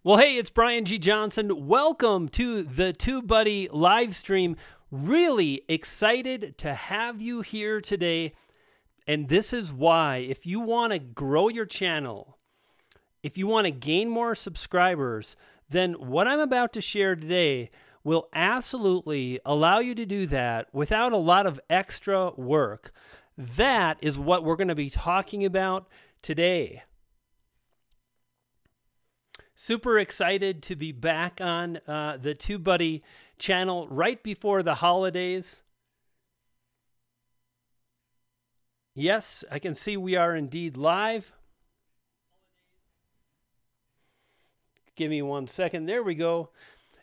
Well, hey, it's Brian G. Johnson. Welcome to the TubeBuddy live stream. Really excited to have you here today. And this is why, if you want to grow your channel, if you want to gain more subscribers, then what I'm about to share today will absolutely allow you to do that without a lot of extra work. That is what we're going to be talking about today. Super excited to be back on the TubeBuddy channel right before the holidays. Yes, I can see we are indeed live. Give me 1 second. There we go.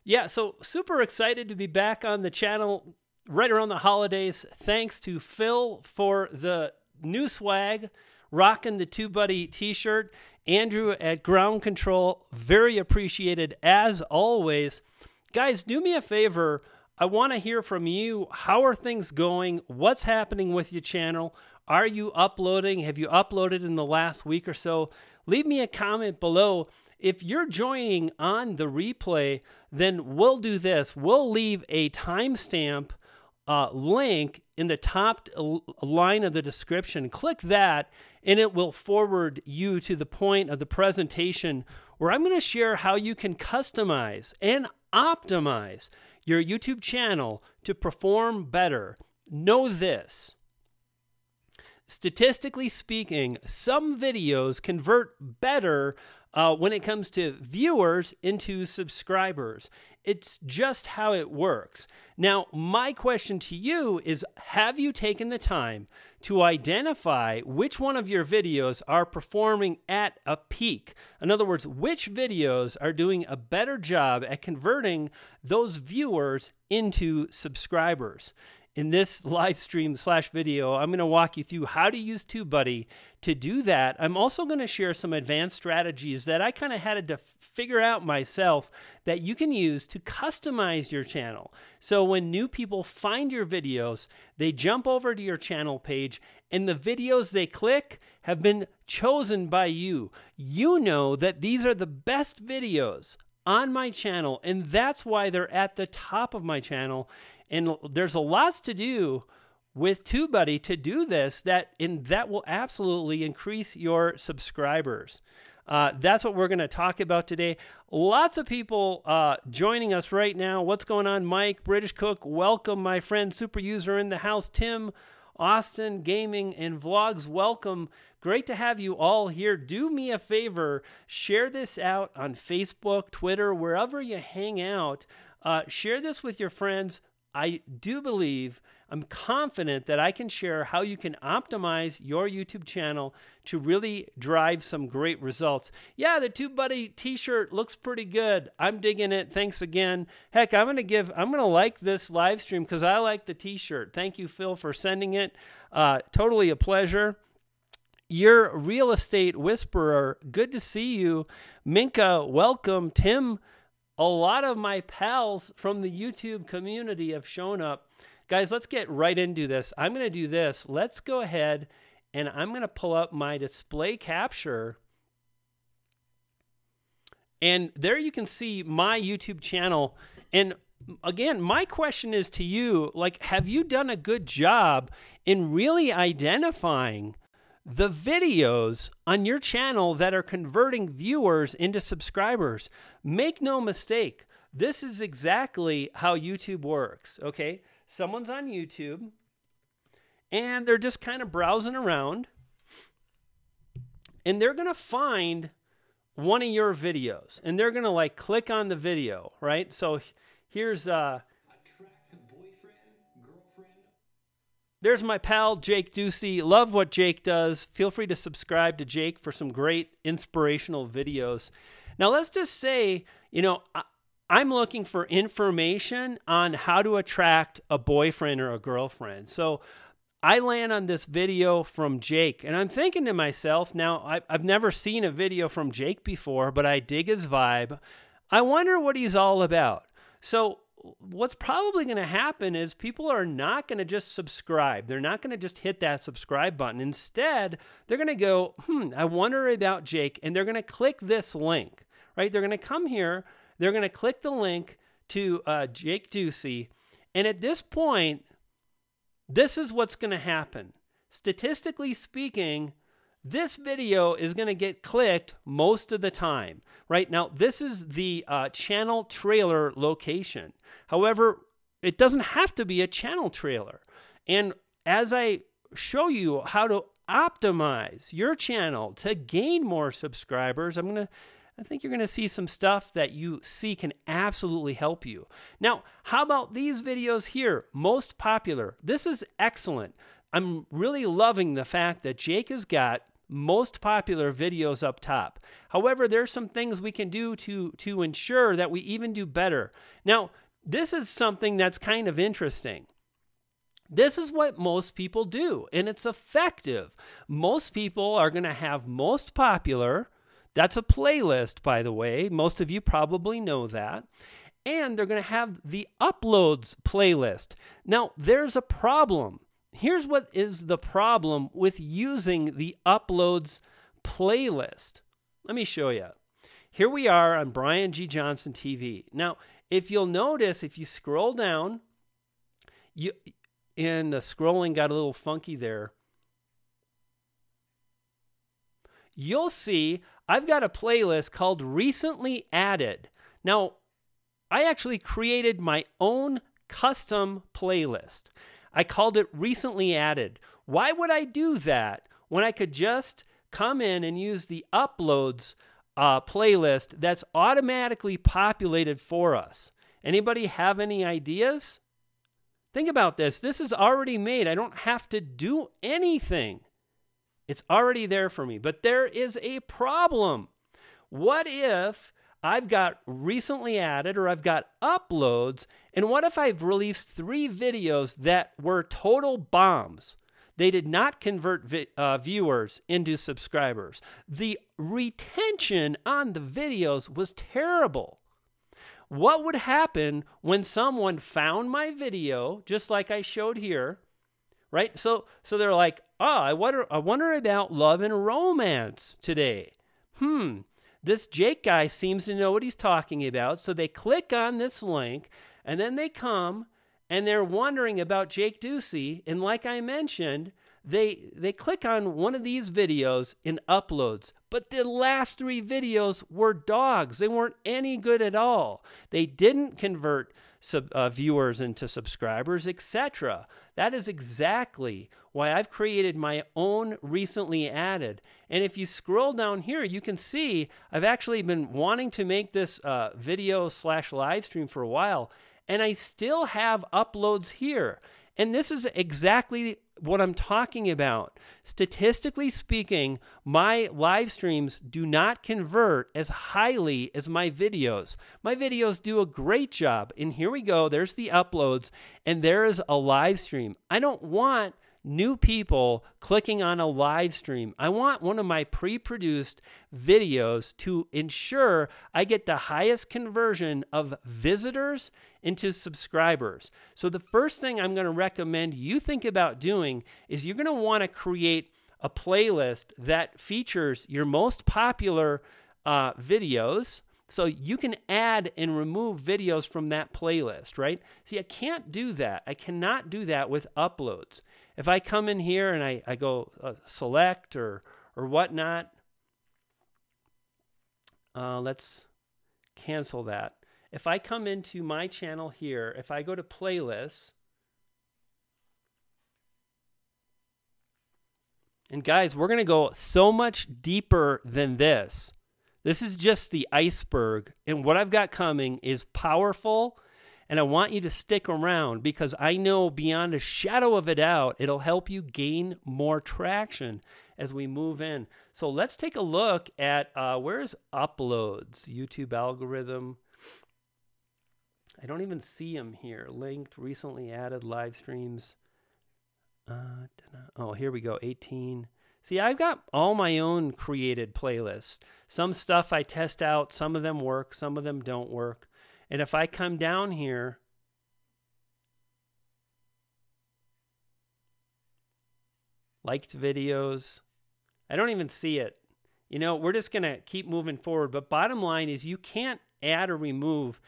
Yeah, so super excited to be back on the channel right around the holidays. Thanks to Phil for the new swag, rocking the TubeBuddy t-shirt. Andrew at Ground Control, very appreciated as always. Guys, do me a favor. I want to hear from you. How are things going? What's happening with your channel? Are you uploading? Have you uploaded in the last week or so? Leave me a comment below. If you're joining on the replay, then we'll do this. We'll leave a timestamp link in the top line of the description. Click that and it will forward you to the point of the presentation where I'm going to share how you can customize and optimize your YouTube channel to perform better. Know this. Statistically speaking, some videos convert better when it comes to viewers into subscribers. It's just how it works. Now, my question to you is, have you taken the time to identify which one of your videos are performing at a peak? In other words, which videos are doing a better job at converting those viewers into subscribers? In this live stream / video, I'm going to walk you through how to use TubeBuddy to do that. I'm also going to share some advanced strategies that I kind of had to figure out myself that you can use to customize your channel. So when new people find your videos, they jump over to your channel page and the videos they click have been chosen by you. You know that these are the best videos on my channel, and that's why they're at the top of my channel. And there's a lot to do with TubeBuddy to do this, that will absolutely increase your subscribers. That's what we're going to talk about today. Lots of people joining us right now. What's going on, Mike? British Cook, welcome, my friend. Super user in the house. Tim, Austin, Gaming, and Vlogs, welcome. Great to have you all here. Do me a favor. Share this out on Facebook, Twitter, wherever you hang out. Share this with your friends. I do believe, I'm confident that I can share how you can optimize your YouTube channel to really drive some great results. Yeah, the TubeBuddy t-shirt looks pretty good. I'm digging it. Thanks again. Heck, I'm going to like this live stream because I like the t-shirt. Thank you, Phil, for sending it. Totally a pleasure. You're Real Estate Whisperer. Good to see you. Minka, welcome. Tim, a lot of my pals from the YouTube community have shown up. Guys, let's get right into this. I'm going to do this. Let's go ahead and I'm going to pull up my display capture. And there you can see my YouTube channel. And again, my question is to you, like, have you done a good job in really identifying the videos on your channel that are converting viewers into subscribers? Make no mistake, this is exactly how YouTube works, okay? Someone's on YouTube and they're just kind of browsing around and they're going to find one of your videos and they're going to like click on the video, right? So here's there's my pal, Jake Ducey. Love what Jake does. Feel free to subscribe to Jake for some great inspirational videos. Now, let's just say, you know, I'm looking for information on how to attract a boyfriend or a girlfriend. So I land on this video from Jake, and I'm thinking to myself, now, I've never seen a video from Jake before, but I dig his vibe. I wonder what he's all about. So what's probably going to happen is people are not going to just subscribe. They're not going to just hit that subscribe button. Instead, they're going to go, I wonder about Jake, and they're going to click this link, right? They're going to come here. They're going to click the link to Jake Ducey. And at this point, this is what's going to happen. Statistically speaking, this video is going to get clicked most of the time, right? Now, this is the channel trailer location. However, it doesn't have to be a channel trailer. And as I show you how to optimize your channel to gain more subscribers, I think you're going to see some stuff that you see can absolutely help you. Now, how about these videos here? Most popular. This is excellent. I'm really loving the fact that Jake has got most popular videos up top. However, there's some things we can do to ensure that we even do better. Now, this is something that's kind of interesting. This is what most people do, and it's effective. Most people are going to have most popular. That's a playlist, by the way. Most of you probably know that. And they're going to have the uploads playlist. Now, there's a problem. Here's what is the problem with using the uploads playlist. Let me show you. Here we are on Brian G. Johnson TV. Now, if you'll notice, if you scroll down, and the scrolling got a little funky there, you'll see I've got a playlist called Recently Added. Now, I actually created my own custom playlist. I called it Recently Added. Why would I do that when I could just come in and use the uploads playlist that's automatically populated for us? Anybody have any ideas? Think about this. This is already made. I don't have to do anything. It's already there for me. But there is a problem. What if I've got Recently Added, or I've got uploads, and what if I've released 3 videos that were total bombs? They did not convert viewers into subscribers. The retention on the videos was terrible. What would happen when someone found my video, just like I showed here, right? So they're like, oh, I wonder about love and romance today. This Jake guy seems to know what he's talking about. So they click on this link, and then they come, and they're wondering about Jake Ducey. And like I mentioned, they click on one of these videos in uploads. But the last 3 videos were dogs. They weren't any good at all. They didn't convert viewers into subscribers, etc. That is exactly why I've created my own Recently Added. And if you scroll down here, you can see I've actually been wanting to make this video/live stream for a while, and I still have uploads here. And this is exactly what I'm talking about. Statistically speaking, my live streams do not convert as highly as my videos. My videos do a great job. And here we go. There's the uploads, and there is a live stream. I don't want new people clicking on a live stream. I want one of my pre-produced videos to ensure I get the highest conversion of visitors into subscribers. So the first thing I'm going to recommend you think about doing is you're going to want to create a playlist that features your most popular videos. So you can add and remove videos from that playlist, right? See, I can't do that. I cannot do that with uploads. If I come in here and I go select or whatnot, let's cancel that. If I come into my channel here, if I go to playlists, and guys, we're going to go so much deeper than this. This is just the iceberg, and what I've got coming is powerful, and I want you to stick around because I know beyond a shadow of a doubt, it'll help you gain more traction as we move in. So let's take a look at where's uploads, YouTube algorithm. I don't even see them here. Linked, recently added live streams. Oh, here we go, 18. See, I've got all my own created playlists. Some stuff I test out, some of them work, some of them don't work. And if I come down here, liked videos, I don't even see it. you know, we're just going to keep moving forward. But bottom line is you can't add or remove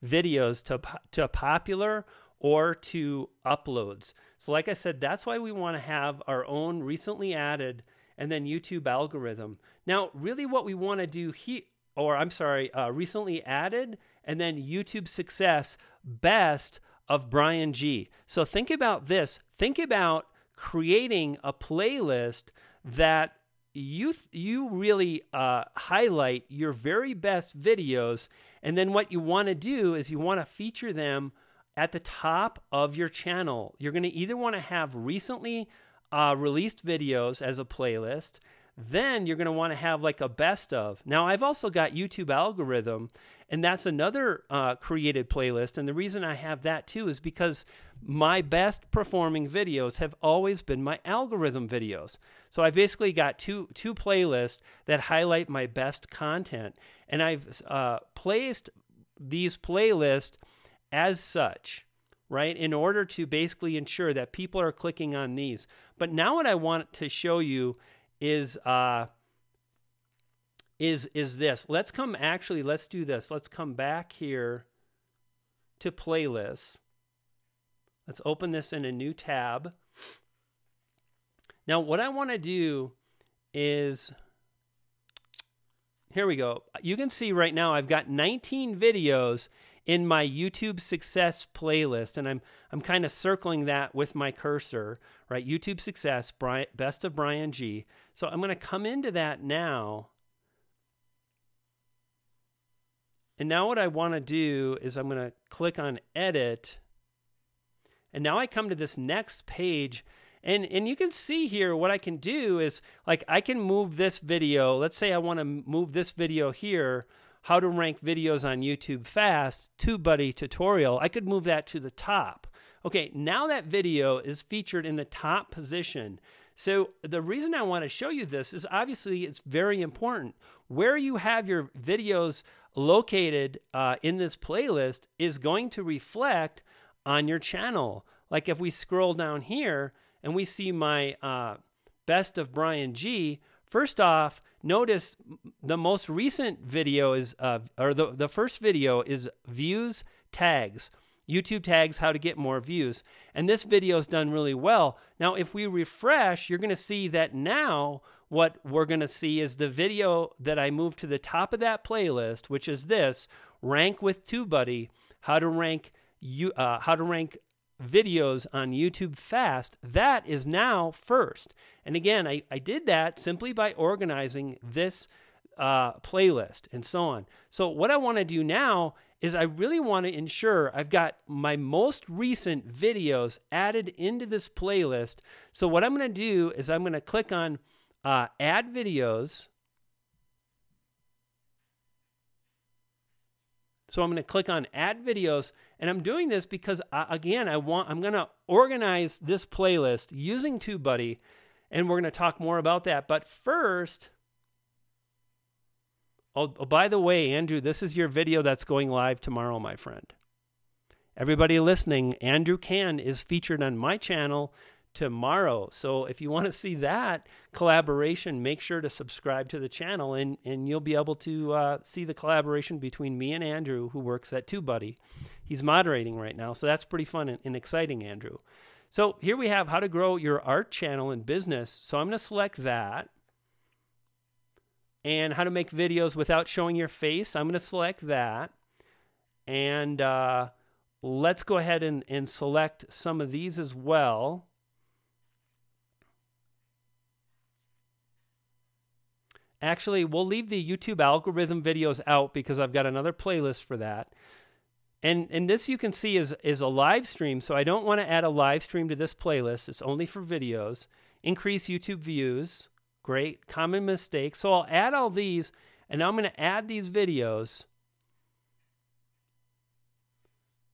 videos to popular or to uploads. So like I said, that's why we want to have our own recently added and then YouTube algorithm. Now, really what we want to do here, or I'm sorry, recently added and then YouTube success best of Brian G. So think about this. Think about creating a playlist that you really highlight your very best videos, and then what you want to do is you want to feature them at the top of your channel. You're going to either want to have recently released videos as a playlist, then you're going to want to have like a best of. Now, I've also got YouTube algorithm, and that's another created playlist. And the reason I have that too is because my best performing videos have always been my algorithm videos. So I basically got two playlists that highlight my best content. And I've placed these playlists as such, right, in order to basically ensure that people are clicking on these. But now what I want to show you is this. Let's do this. Let's come back here to playlists. Let's open this in a new tab. Now what I want to do is, here we go. You can see right now I've got 19 videos in my YouTube success playlist, and I'm kind of circling that with my cursor, right? YouTube success, best of Brian G. So I'm going to come into that now. And now what I want to do is I'm going to click on edit. And now I come to this next page, and you can see here what I can do is, like, I can move this video. Let's say I want to move this video here, how to rank videos on YouTube fast, TubeBuddy tutorial. I could move that to the top. Okay, now that video is featured in the top position. So the reason I want to show you this is obviously it's very important. Where you have your videos located in this playlist is going to reflect on your channel. Like if we scroll down here and we see my best of Brian G, first off, notice the most recent video is, or the first video is views tags. YouTube tags, how to get more views. And this video is done really well. Now, if we refresh, you're going to see that now what we're going to see is the video that I moved to the top of that playlist, which is this, Rank with TubeBuddy, how to rank videos on YouTube fast. That is now first. And again, I did that simply by organizing this playlist and so on. So what I want to do now is I really want to ensure I've got my most recent videos added into this playlist. So what I'm going to do is I'm going to click on add videos. So I'm going to click on add videos, and I'm doing this because again, I'm going to organize this playlist using TubeBuddy, and we're going to talk more about that. But first, oh, by the way, Andrew, this is your video that's going live tomorrow, my friend. Everybody listening, Andrew Can is featured on my channel tomorrow. So if you want to see that collaboration, make sure to subscribe to the channel, and you'll be able to see the collaboration between me and Andrew, who works at TubeBuddy. He's moderating right now, so that's pretty fun and exciting, Andrew. So here we have how to grow your art channel in business. So I'm going to select that. And how to make videos without showing your face. I'm going to select that. And let's go ahead and select some of these as well. Actually, we'll leave the YouTube algorithm videos out because I've got another playlist for that. And this you can see is a live stream, so I don't want to add a live stream to this playlist. It's only for videos. Increase YouTube views. Great. Common mistakes. So I'll add all these, and now I'm going to add these videos.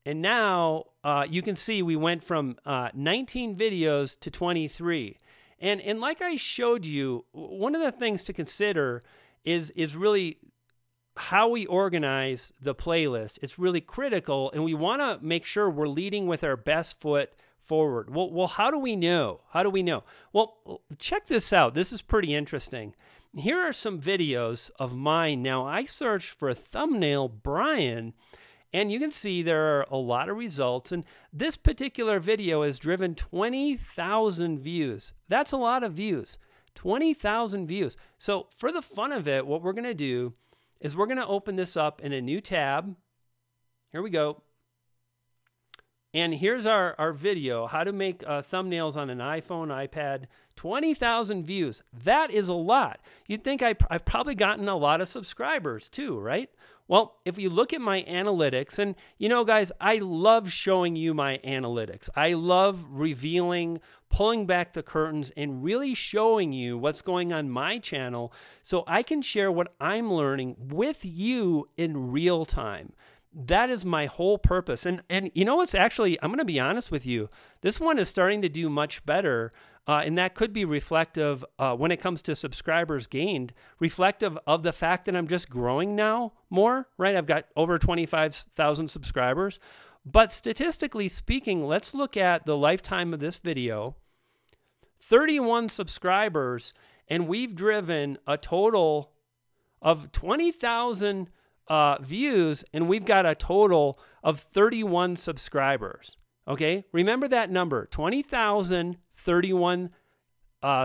And now you can see we went from 19 videos to 23. And like I showed you, one of the things to consider is really how we organize the playlist. It's really critical, and we want to make sure we're leading with our best foot forward. Well, how do we know? How do we know? Well, check this out. This is pretty interesting. here are some videos of mine. Now, I searched for a thumbnail Brian, and you can see there are a lot of results. And this particular video has driven 20,000 views. That's a lot of views. 20,000 views. So for the fun of it, what we're going to do is we're going to open this up in a new tab. Here we go. And here's our video, how to make thumbnails on an iPhone, iPad. 20,000 views. That is a lot. You'd think I've probably gotten a lot of subscribers too, right? Well, if you look at my analytics, and you know, guys, I love showing you my analytics. I love revealing, pulling back the curtains, and really showing you what's going on my channel so I can share what I'm learning with you in real time. That is my whole purpose. And you know what's actually, I'm going to be honest with you, this one is starting to do much better. And that could be reflective when it comes to subscribers gained, reflective of the fact that I'm just growing now more, right? I've got over 25,000 subscribers. But statistically speaking, let's look at the lifetime of this video. 31 subscribers, and we've driven a total of 20,000 views, and we've got a total of 31 subscribers. Okay, remember that number, 20,000, 31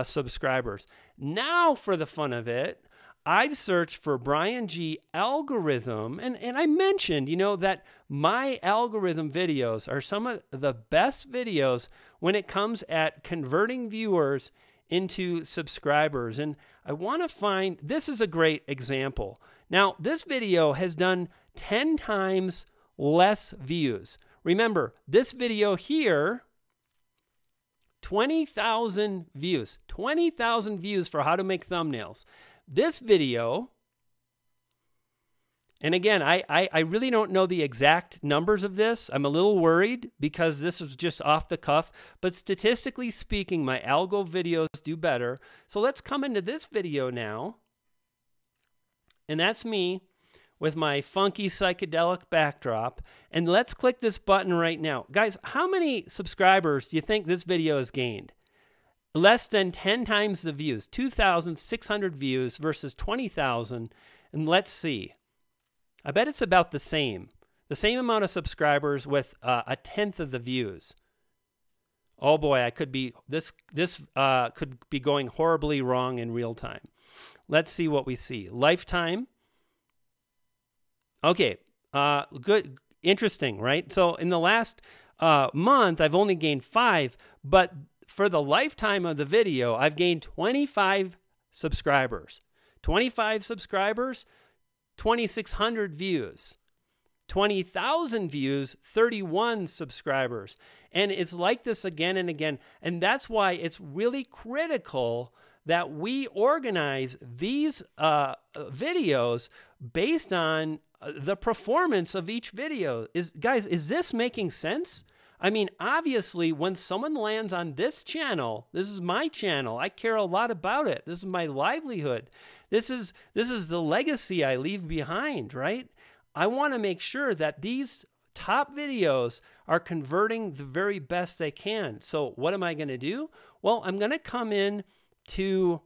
subscribers. Now, for the fun of it, I've searched for Brian G algorithm, and I mentioned, you know, that my algorithm videos are some of the best videos when it comes at converting viewers into subscribers. And I want to find, this is a great example. Now, this video has done 10 times less views. Remember, this video here, 20,000 views. 20,000 views for how to make thumbnails. This video, and again, I really don't know the exact numbers of this. I'm a little worried because this is just off the cuff. But statistically speaking, my algo videos do better. So let's come into this video now. And that's me with my funky psychedelic backdrop. And let's click this button right now. Guys, how many subscribers do you think this video has gained? Less than 10 times the views. 2,600 views versus 20,000. And let's see. I bet it's about the same. The same amount of subscribers with a tenth of the views. Oh boy, I could be, this could be going horribly wrong in real time. Let's see what we see. Lifetime. Okay, good, interesting, right? So in the last month, I've only gained 5, but for the lifetime of the video, I've gained 25 subscribers. 25 subscribers, 2,600 views. 20,000 views, 31 subscribers. And it's like this again and again. And that's why it's really critical that we organize these videos based on the performance of each video. Guys, is this making sense? I mean, obviously, when someone lands on this channel, this is my channel. I care a lot about it. This is my livelihood. This is the legacy I leave behind, right? I want to make sure that these top videos are converting the very best they can. So what am I going to do? Well, I'm going to come in to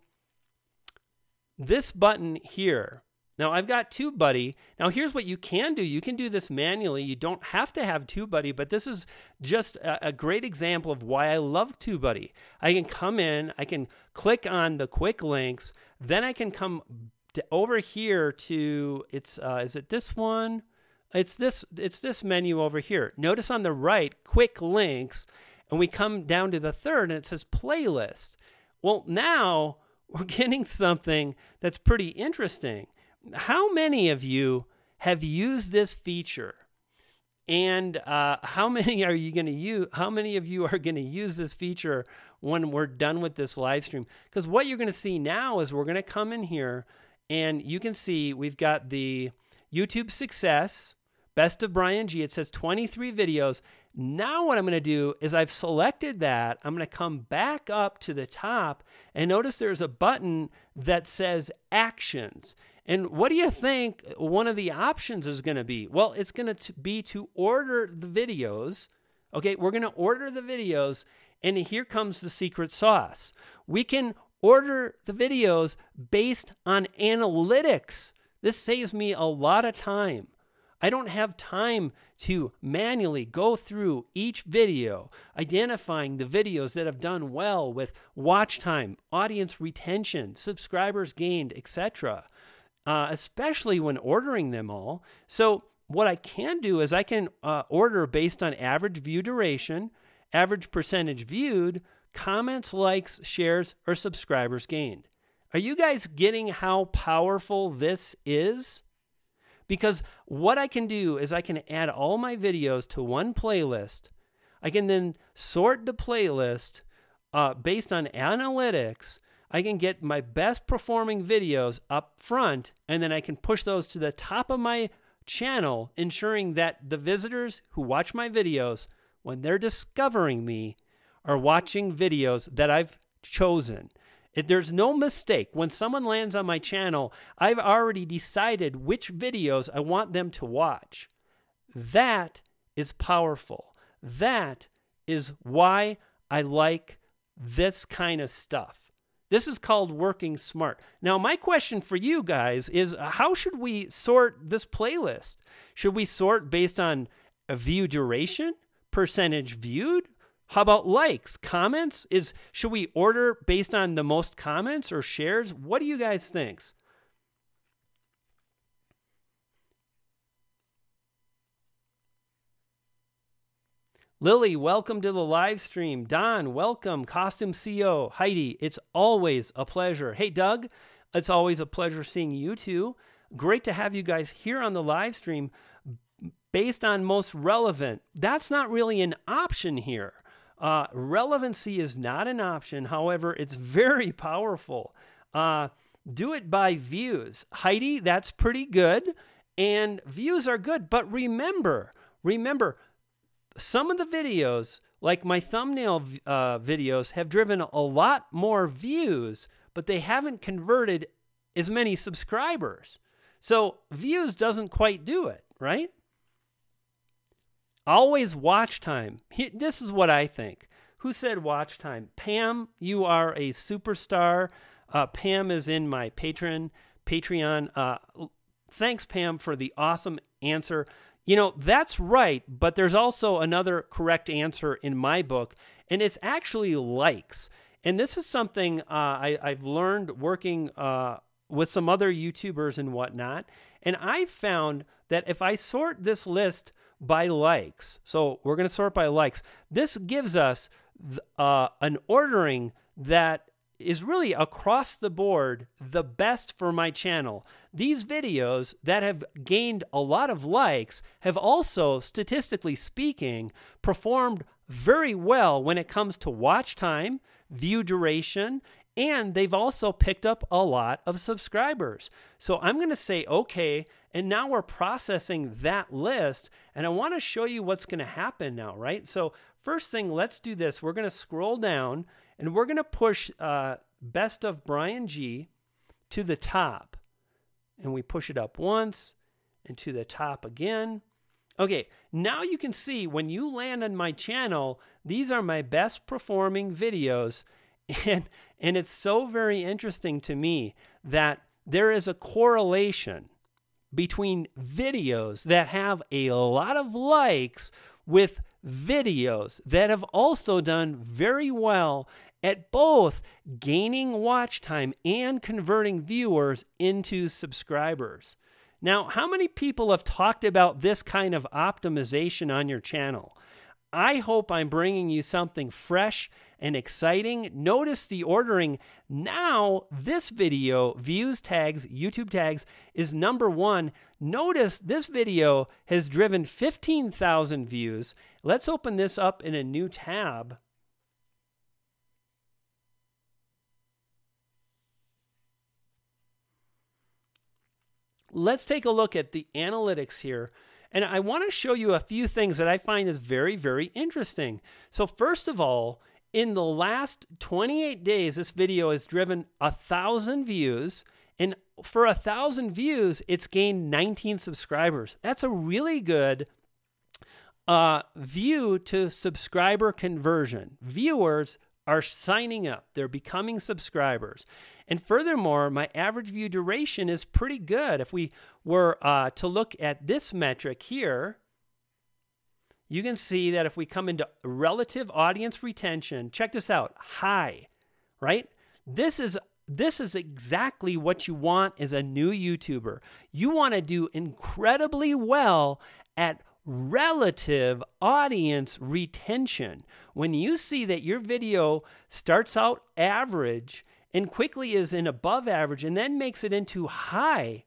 this button here. Now, I've got TubeBuddy. Now, here's what you can do. You can do this manually. You don't have to have TubeBuddy, but this is just a great example of why I love TubeBuddy. I can come in, I can click on the quick links, then I can come over here to, is it this one? It's this menu over here. Notice on the right, quick links, and we come down to the third, and it says playlist. Well, now we're getting something that's pretty interesting. How many of you have used this feature? And how many are you going to use? How many of you are going to use this feature when we're done with this live stream? Because what you're going to see now is we're going to come in here, and you can see we've got the YouTube success, best of Brian G. It says 23 videos. Now what I'm going to do is I've selected that. I'm going to come back up to the top, and notice there's a button that says actions. And what do you think one of the options is going to be? Well, it's going to be to order the videos. Okay, we're going to order the videos, and here comes the secret sauce. We can order the videos based on analytics. This saves me a lot of time. I don't have time to manually go through each video, identifying the videos that have done well with watch time, audience retention, subscribers gained, etc., especially when ordering them all. So what I can do is I can order based on average view duration, average percentage viewed, comments, likes, shares, or subscribers gained. Are you guys getting how powerful this is? Because what I can do is I can add all my videos to one playlist. I can then sort the playlist based on analytics. I can get my best performing videos up front, and then I can push those to the top of my channel, ensuring that the visitors who watch my videos, when they're discovering me, are watching videos that I've chosen. There's no mistake. When someone lands on my channel, I've already decided which videos I want them to watch. That is powerful. That is why I like this kind of stuff. This is called working smart. Now, my question for you guys is, how should we sort this playlist? Should we sort based on a view duration, percentage viewed? How about likes, comments? Should we order based on the most comments or shares? What do you guys think? Lily, welcome to the live stream. Don, welcome. Costume CO. Heidi, it's always a pleasure. Hey, Doug, it's always a pleasure seeing you too. Great to have you guys here on the live stream. Based on most relevant, that's not really an option here. Relevancy is not an option. However, it's very powerful. Do it by views. Heidi, that's pretty good. And views are good. But remember, some of the videos, like my thumbnail videos, have driven a lot more views, but they haven't converted as many subscribers. So views doesn't quite do it, right? Always watch time. This is what I think. Who said watch time? Pam, you are a superstar. Pam is in my Patreon. Thanks, Pam, for the awesome answer. You know, that's right, but there's also another correct answer in my book, and it's actually likes. And this is something I've learned working with some other YouTubers and whatnot. And I found that if I sort this list by likes, so we're going to sort by likes, this gives us an ordering that is really across the board the best for my channel. These videos that have gained a lot of likes have also, statistically speaking, performed very well when it comes to watch time, view duration, and they've also picked up a lot of subscribers. So I'm going to say, okay, and now we're processing that list, and I want to show you what's going to happen now, right? So first thing, let's do this. We're going to scroll down, and we're going to push Best of Brian G to the top. And we push it up once and to the top again. Okay, now you can see when you land on my channel, these are my best performing videos. And it's so very interesting to me that there is a correlation between videos that have a lot of likes with videos that have also done very well at both gaining watch time and converting viewers into subscribers. Now, how many people have talked about this kind of optimization on your channel? I hope I'm bringing you something fresh and exciting. Notice the ordering. Now, this video, views tags, YouTube tags, is #1. Notice this video has driven 15,000 views. Let's open this up in a new tab. Let's take a look at the analytics here. And I want to show you a few things that I find is very, very interesting. So first of all, in the last 28 days, this video has driven 1,000 views. And for 1,000 views, it's gained 19 subscribers. That's a really good view to subscriber conversion. Viewers are signing up. They're becoming subscribers. And furthermore, my average view duration is pretty good. If we were to look at this metric here, you can see that if we come into relative audience retention, check this out, high, right? This is exactly what you want as a new YouTuber. You want to do incredibly well at relative audience retention. When you see that your video starts out average and quickly is in above average and then makes it into high,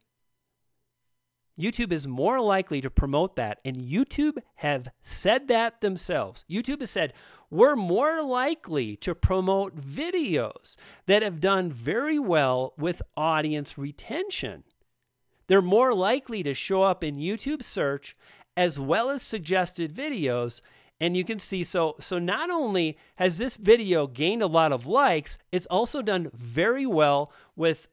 YouTube is more likely to promote that. And YouTube have said that themselves. YouTube has said, we're more likely to promote videos that have done very well with audience retention. They're more likely to show up in YouTube search as well as suggested videos. And you can see, so not only has this video gained a lot of likes, it's also done very well with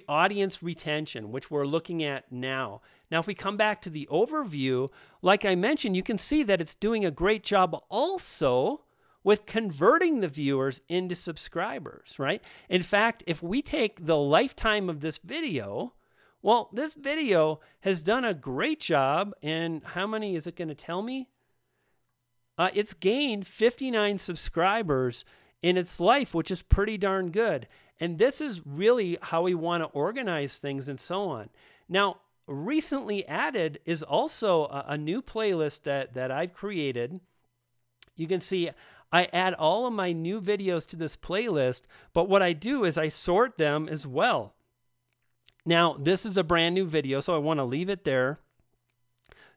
audience retention, which we're looking at now. Now, if we come back to the overview, like I mentioned, you can see that it's doing a great job also with converting the viewers into subscribers, right? In fact, if we take the lifetime of this video, well, this video has done a great job. And how many is it going to tell me? It's gained 59 subscribers in its life, which is pretty darn good. And this is really how we want to organize things and so on. Now, recently added is also a new playlist that I've created. You can see I add all of my new videos to this playlist, but what I do is I sort them as well. Now, this is a brand new video, so I want to leave it there.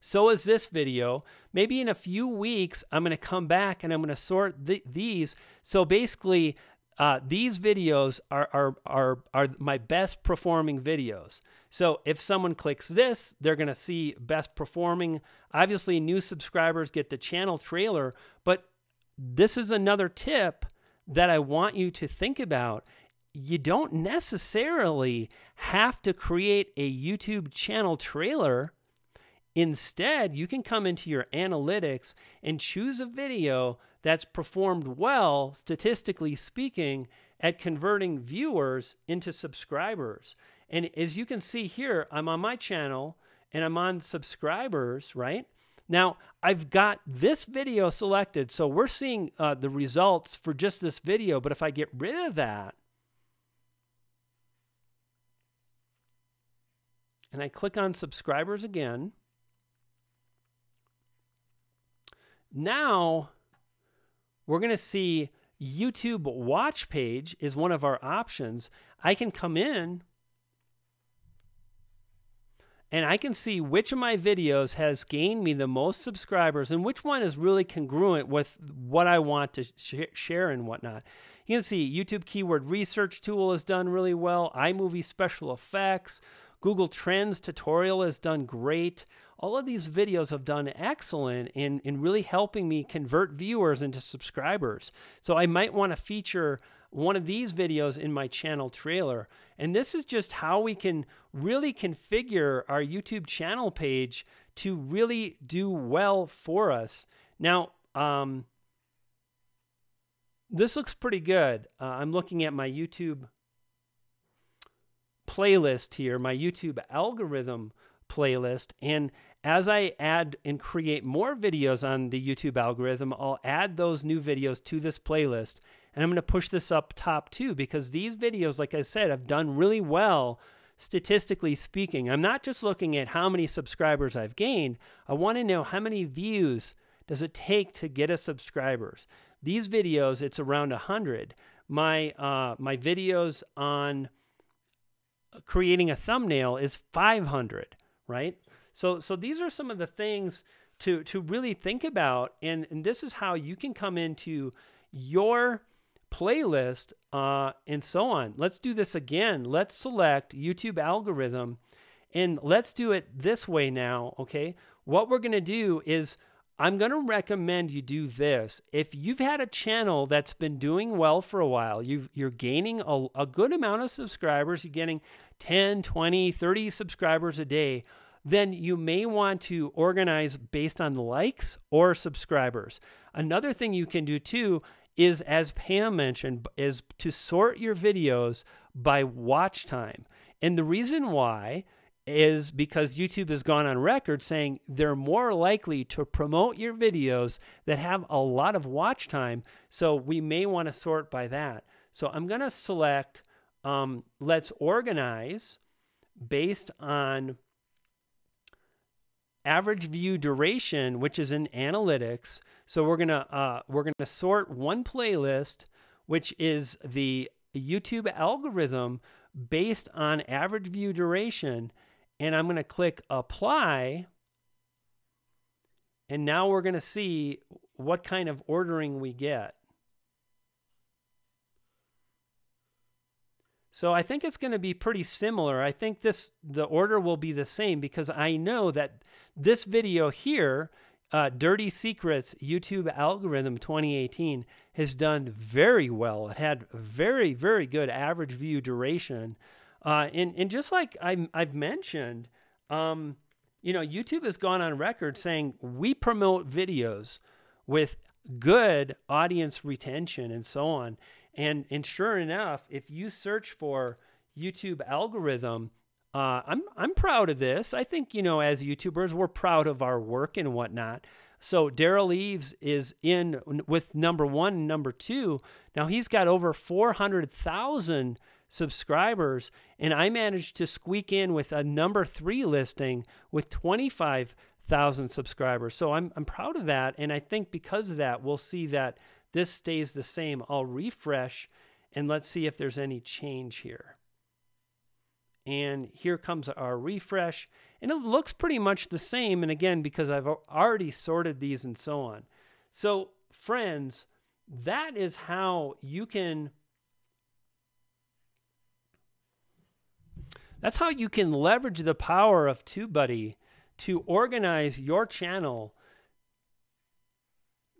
So is this video. Maybe in a few weeks, I'm going to come back and I'm going to sort these. So basically, these videos are my best performing videos. So if someone clicks this, they're going to see best performing. Obviously, new subscribers get the channel trailer, but this is another tip that I want you to think about. You don't necessarily have to create a YouTube channel trailer. Instead, you can come into your analytics and choose a video that's performed well, statistically speaking, at converting viewers into subscribers. And as you can see here, I'm on my channel and I'm on subscribers, right? Now, I've got this video selected, so we're seeing the results for just this video, but if I get rid of that, and I click on subscribers again, now we're going to see YouTube watch page is one of our options. I can come in and I can see which of my videos has gained me the most subscribers and which one is really congruent with what I want to share and whatnot. You can see YouTube keyword research tool has done really well. iMovie special effects. Google Trends tutorial has done great. All of these videos have done excellent in really helping me convert viewers into subscribers. So I might want to feature one of these videos in my channel trailer. And this is just how we can really configure our YouTube channel page to really do well for us. Now, this looks pretty good. I'm looking at my YouTube playlist here, my YouTube algorithm playlist, and as I add and create more videos on the YouTube algorithm, I'll add those new videos to this playlist, and I'm going to push this up top too, because these videos, like I said, have done really well statistically speaking. I'm not just looking at how many subscribers I've gained. I want to know how many views does it take to get us subscribers. These videos, it's around 100. My videos on creating a thumbnail is 500, right? So these are some of the things to really think about, and this is how you can come into your playlist and so on. Let's do this again. Let's select YouTube algorithm, and let's do it this way now, okay? What we're going to do is I'm going to recommend you do this. If you've had a channel that's been doing well for a while, you're gaining a good amount of subscribers, you're getting 10, 20, 30 subscribers a day, then you may want to organize based on likes or subscribers. Another thing you can do too is, as Pam mentioned, is to sort your videos by watch time. And the reason why is because YouTube has gone on record saying they're more likely to promote your videos that have a lot of watch time. So we may want to sort by that. So I'm going to select let's organize based on average view duration, which is in analytics. So we're gonna sort one playlist, which is the YouTube algorithm based on average view duration, and I'm gonna click apply. And now we're gonna see what kind of ordering we get. So I think it's going to be pretty similar. I think the order will be the same because I know that this video here, Dirty Secrets YouTube Algorithm 2018, has done very well. It had very, very good average view duration. And just like I've mentioned, YouTube has gone on record saying we promote videos with good audience retention and so on. And sure enough, if you search for YouTube algorithm, I'm proud of this. I think, as YouTubers, we're proud of our work and whatnot. So Daryl Eves is in with number 1 and number 2. Now he's got over 400,000 subscribers, and I managed to squeak in with a number 3 listing with 25,000 subscribers. So I'm proud of that, and I think because of that, we'll see that this stays the same. I'll refresh and let's see if there's any change here. And here comes our refresh, and it looks pretty much the same. And again, because I've already sorted these and so on. So friends, that is how you can, that's how you can leverage the power of TubeBuddy to organize your channel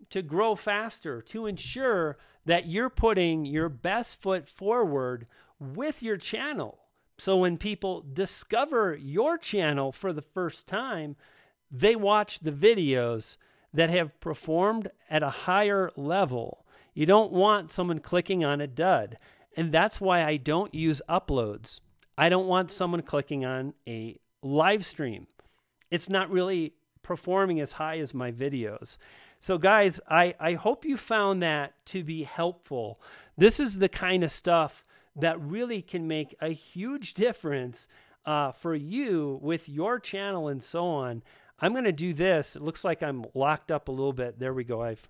to grow faster, to ensure that you're putting your best foot forward with your channel. So when people discover your channel for the first time, they watch the videos that have performed at a higher level. You don't want someone clicking on a dud. And that's why I don't use uploads. I don't want someone clicking on a live stream. It's not really performing as high as my videos. So guys, I hope you found that to be helpful. This is the kind of stuff that really can make a huge difference for you with your channel and so on. I'm going to do this. It looks like I'm locked up a little bit. There we go. I've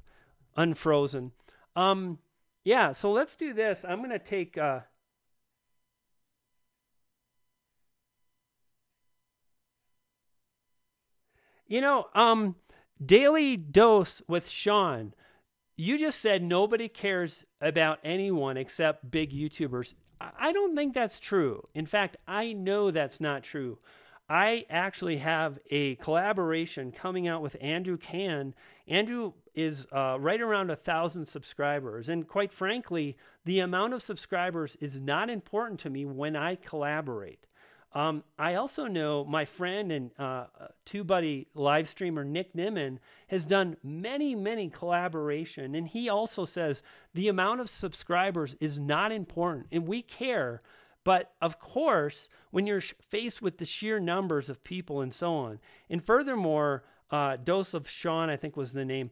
unfrozen. Yeah, so let's do this. I'm going to take... Daily Dose with Sean, you just said nobody cares about anyone except big YouTubers. I don't think that's true. In fact, I know that's not true. I actually have a collaboration coming out with Andrew Can. Andrew is right around 1,000 subscribers. And quite frankly, the amount of subscribers is not important to me when I collaborate. I also know my friend and TubeBuddy live streamer Nick Nimmin has done many collaboration, and he also says the amount of subscribers is not important, and we care. But of course, when you're faced with the sheer numbers of people and so on, and furthermore, Dose of Sean, I think was the name,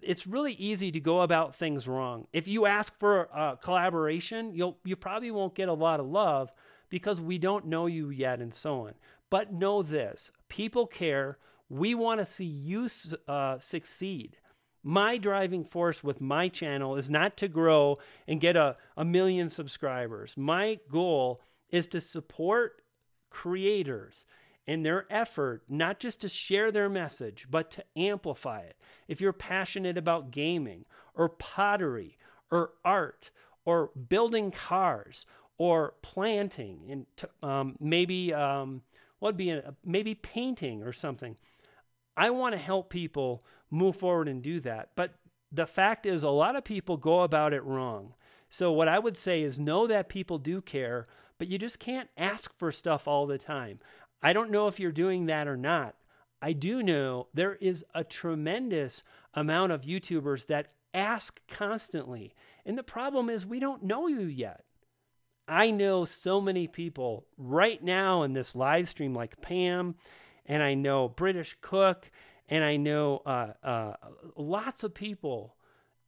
it's really easy to go about things wrong. If you ask for a collaboration, you probably won't get a lot of love, because we don't know you yet and so on. But know this, people care. We want to see you succeed. My driving force with my channel is not to grow and get a million subscribers. My goal is to support creators in their effort, not just to share their message, but to amplify it. If you're passionate about gaming or pottery or art or building cars or planting, and maybe maybe painting or something. I want to help people move forward and do that. But the fact is, a lot of people go about it wrong. So what I would say is know that people do care, but you just can't ask for stuff all the time. I don't know if you're doing that or not. I do know there is a tremendous amount of YouTubers that ask constantly. And the problem is we don't know you yet. I know so many people right now in this live stream like Pam, and I know British Cook, and I know lots of people.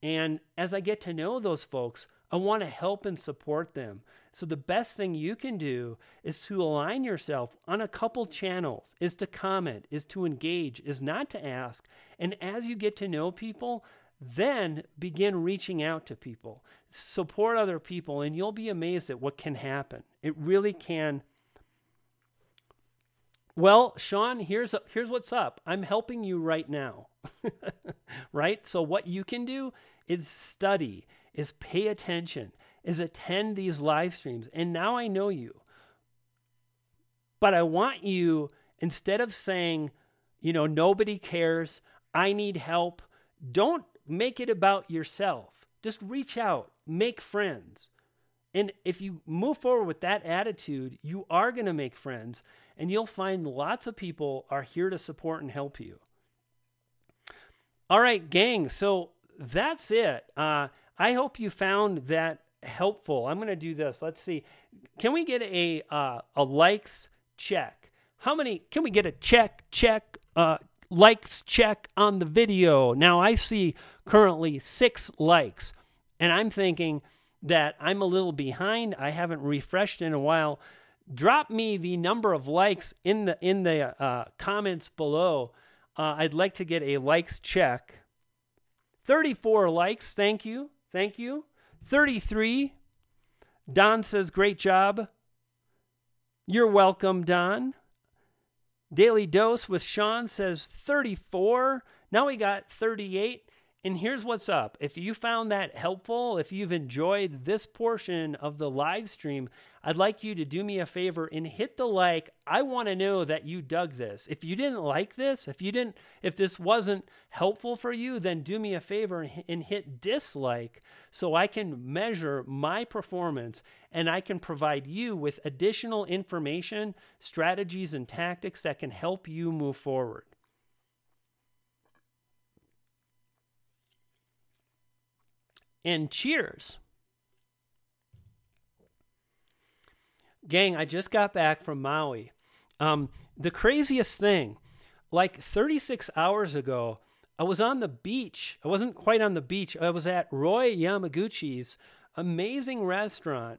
And as I get to know those folks, I want to help and support them. So the best thing you can do is to align yourself on a couple channels, is to comment, is to engage, is not to ask. And as you get to know people, then begin reaching out to people. Support other people, and you'll be amazed at what can happen. It really can. Well, Sean, here's what's up. I'm helping you right now. Right? So what you can do is study, is pay attention, is attend these live streams. And now I know you. But I want you, instead of saying, you know, nobody cares, I need help, don't make it about yourself. Just reach out, make friends. And if you move forward with that attitude, you are going to make friends, and you'll find lots of people are here to support and help you. All right, gang. So that's it. I hope you found that helpful. I'm going to do this. Let's see. Can we get a likes check? How many? Can we get a check? Likes check on the video. Now I see currently 6 likes, and I'm thinking that I'm a little behind. I haven't refreshed in a while. Drop me the number of likes in the comments below. I'd like to get a likes check. 34 likes. Thank you. Thank you. 33. Don says, great job. You're welcome, Don. Daily Dose with Sean says 34. Now we got 38. And here's what's up. If you found that helpful, if you've enjoyed this portion of the live stream, I'd like you to do me a favor and hit the like. I want to know that you dug this. If you didn't like this, if this wasn't helpful for you, then do me a favor and hit dislike so I can measure my performance and I can provide you with additional information, strategies, and tactics that can help you move forward. And cheers. Gang, I just got back from Maui. The craziest thing, like 36 hours ago, I was on the beach. I wasn't quite on the beach. I was at Roy Yamaguchi's amazing restaurant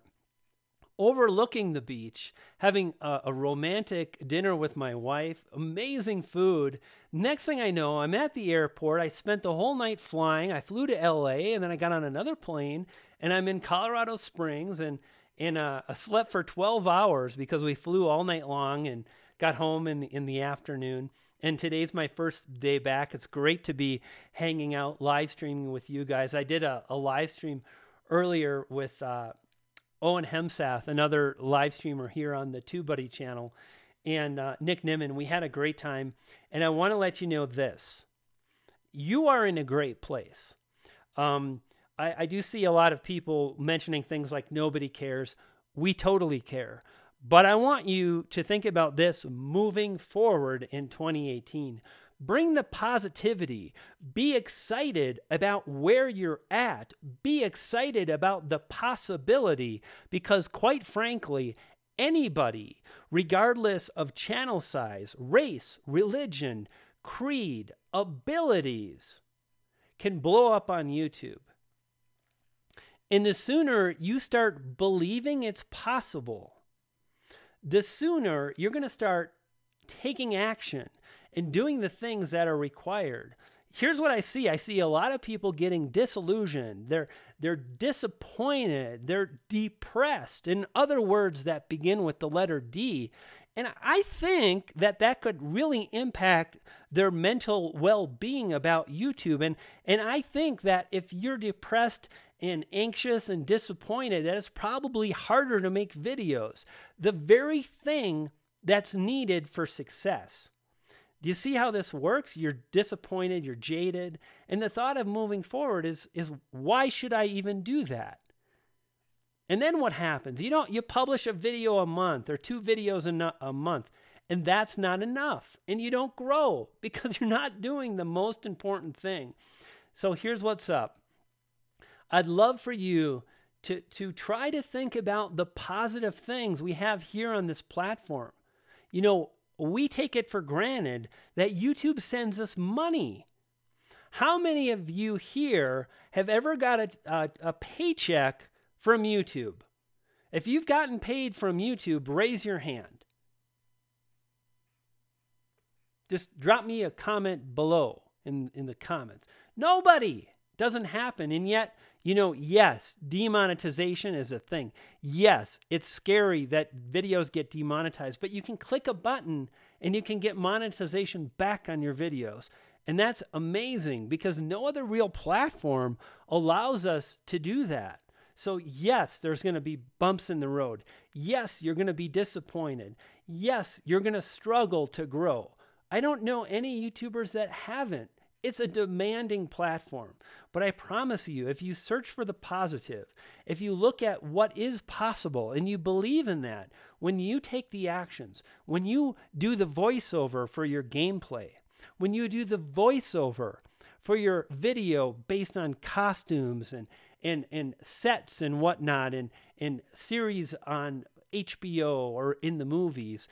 overlooking the beach, having a romantic dinner with my wife, amazing food. Next thing I know, I'm at the airport. I spent the whole night flying. I flew to LA, and then I got on another plane, and I'm in Colorado Springs, and I slept for 12 hours because we flew all night long and got home in the afternoon. And today's my first day back. It's great to be hanging out, live streaming with you guys. I did a live stream earlier with Owen Hemsath, another live streamer here on the TubeBuddy channel, and Nick Nimmin. We had a great time. And I want to let you know this. You are in a great place. I do see a lot of people mentioning things like nobody cares. We totally care. But I want you to think about this moving forward in 2018. Bring the positivity. Be excited about where you're at. Be excited about the possibility, because quite frankly, anybody, regardless of channel size, race, religion, creed, abilities, can blow up on YouTube. And the sooner you start believing it's possible, the sooner you're going to start taking action and doing the things that are required. Here's what I see. I see a lot of people getting disillusioned. They're disappointed. They're depressed. In other words that begin with the letter D. And I think that could really impact their mental well-being about YouTube. And I think that if you're depressed and anxious and disappointed, that it's probably harder to make videos. The very thing that's needed for success. Do you see how this works? You're disappointed, you're jaded, and the thought of moving forward is why should I even do that? And then what happens? You publish a video a month or 2 videos a month, And that's not enough. And you don't grow because you're not doing the most important thing. So here's what's up. I'd love for you to try to think about the positive things we have here on this platform. You know, we take it for granted that YouTube sends us money. How many of you here have ever got a paycheck from YouTube? If you've gotten paid from YouTube, raise your hand. Just drop me a comment below in the comments. Nobody. Doesn't happen. And yet, you know, yes, demonetization is a thing. Yes, it's scary that videos get demonetized, but you can click a button and you can get monetization back on your videos. And that's amazing because no other real platform allows us to do that. So yes, there's going to be bumps in the road. Yes, you're going to be disappointed. Yes, you're going to struggle to grow. I don't know any YouTubers that haven't. It's a demanding platform, but I promise you, if you search for the positive, if you look at what is possible and you believe in that, when you take the actions, when you do the voiceover for your gameplay, when you do the voiceover for your video based on costumes and sets and whatnot and series on HBO or in the movies,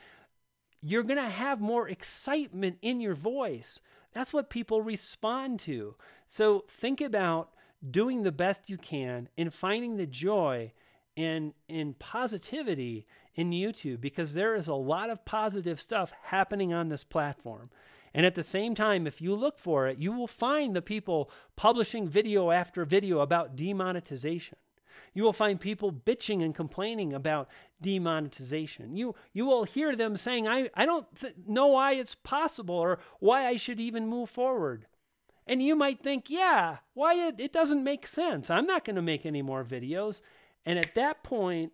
you're going to have more excitement in your voice. That's what people respond to. So think about doing the best you can and finding the joy and positivity in YouTube, because there is a lot of positive stuff happening on this platform. And at the same time, if you look for it, you will find the people publishing video after video about demonetization. You will find people bitching and complaining about demonetization. You will hear them saying, I don't know why it's possible or why I should even move forward. And you might think, yeah, why it doesn't make sense. I'm not going to make any more videos. And at that point,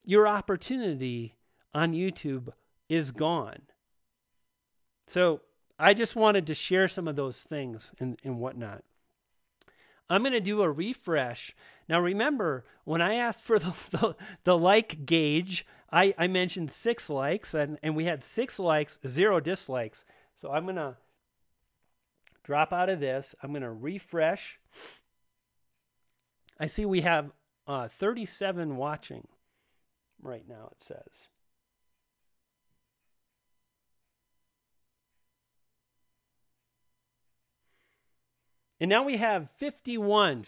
your opportunity on YouTube is gone. So I just wanted to share some of those things and whatnot. I'm going to do a refresh. Now, remember, when I asked for the like gauge, I mentioned 6 likes, and we had 6 likes, 0 dislikes. So I'm going to drop out of this. I'm going to refresh. I see we have 37 watching right now, it says. And now we have 51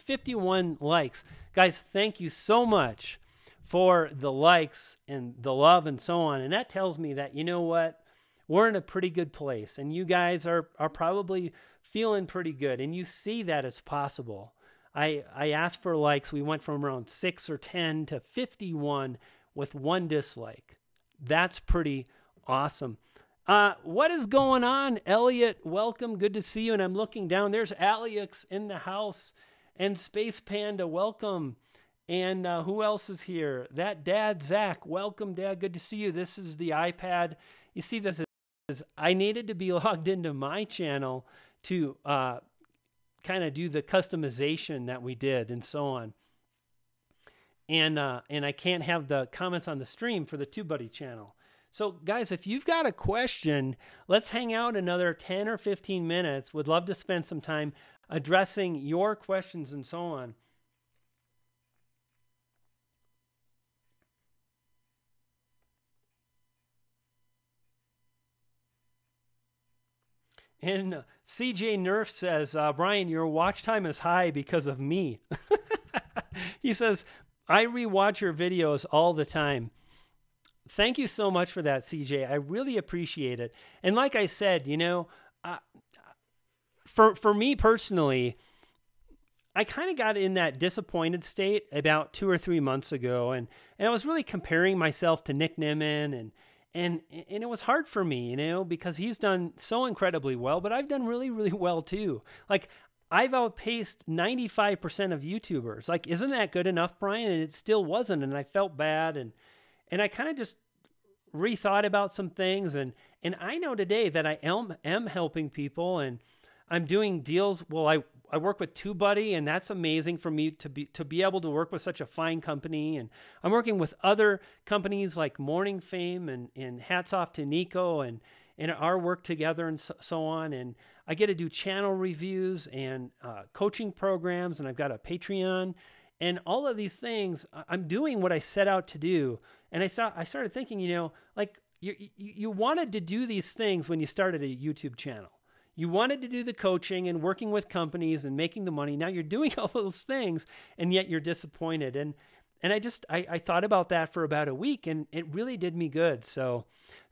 likes. Guys, thank you so much for the likes and the love and so on. And that tells me that, you know what, we're in a pretty good place. And you guys are probably feeling pretty good. And you see that it's possible. I asked for likes. We went from around 6 or 10 to 51 with 1 dislike. That's pretty awesome. What is going on, Elliot? Welcome. Good to see you. And I'm looking down. There's Alex in the house. And Space Panda, welcome. And who else is here? That Dad, Zach. Welcome, Dad. Good to see you. This is the iPad. You see, this is I needed to be logged into my channel to kind of do the customization that we did and so on. And I can't have the comments on the stream for the TubeBuddy channel. So guys, if you've got a question, let's hang out another 10 or 15 minutes. Would love to spend some time addressing your questions and so on. And CJ Nerf says, Brian, your watch time is high because of me. He says, I rewatch your videos all the time. Thank you so much for that, CJ. I really appreciate it. And like I said, you know, for me personally, I kind of got in that disappointed state about 2 or 3 months ago. And I was really comparing myself to Nick Nimmin. And it was hard for me, you know, because he's done so incredibly well, but I've done really, really well too. Like, I've outpaced 95% of YouTubers. Like, isn't that good enough, Brian? And it still wasn't. And I felt bad. And I kind of just rethought about some things. And I know today that I am helping people and I'm doing deals. Well, I work with TubeBuddy, and that's amazing for me to be able to work with such a fine company. And I'm working with other companies like Morning Fame, and hats off to Nico and our work together, and so on. And I get to do channel reviews and coaching programs, and I've got a Patreon, and all of these things. I'm doing what I set out to do. And I started thinking, like you wanted to do these things when you started a YouTube channel. You wanted to do the coaching and working with companies and making the money. Now you're doing all those things, and yet you're disappointed. And I thought about that for about a week, and it really did me good. So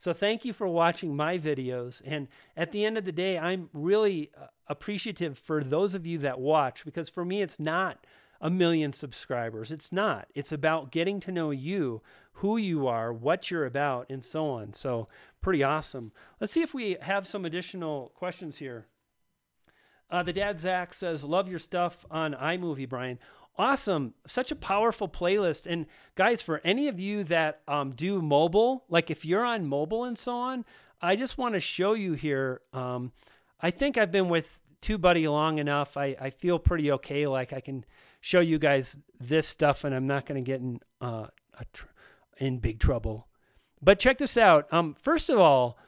thank you for watching my videos. And at the end of the day, I'm really appreciative for those of you that watch, because for me, it's not 1 million subscribers. It's not. It's about getting to know you, who you are, what you're about, and so on. So pretty awesome. Let's see if we have some additional questions here. The Dad Zach says, love your stuff on iMovie, Brian. Awesome. Such a powerful playlist. And guys, for any of you that do mobile, like if you're on mobile and so on, I just want to show you here. I think I've been with TubeBuddy long enough. I feel pretty okay. Like I can show you guys this stuff, and I'm not going to get in big trouble. But check this out. First of all,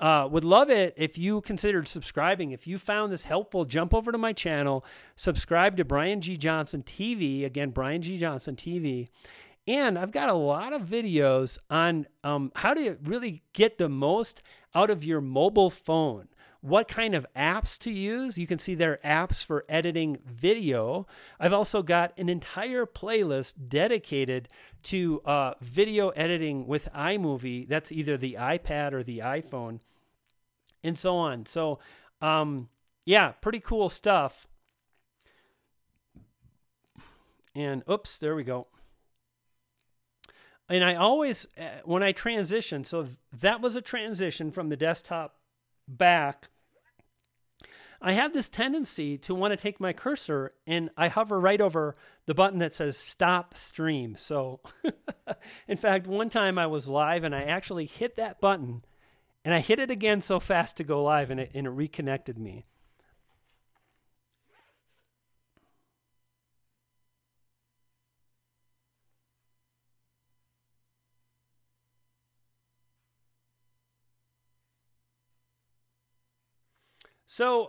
would love it if you considered subscribing. If you found this helpful, jump over to my channel, subscribe to Brian G. Johnson TV. Again, Brian G. Johnson TV. And I've got a lot of videos on how to really get the most out of your mobile phone. What kind of apps to use. You can see there are apps for editing video. I've also got an entire playlist dedicated to video editing with iMovie. That's either the iPad or the iPhone, and so on. So yeah, pretty cool stuff. And oops, there we go. And I always, when I transition, so that was a transition from the desktop back, I have this tendency to want to take my cursor and I hover right over the button that says stop stream. So in fact, one time I was live and I actually hit that button, and I hit it again so fast to go live, and it reconnected me. So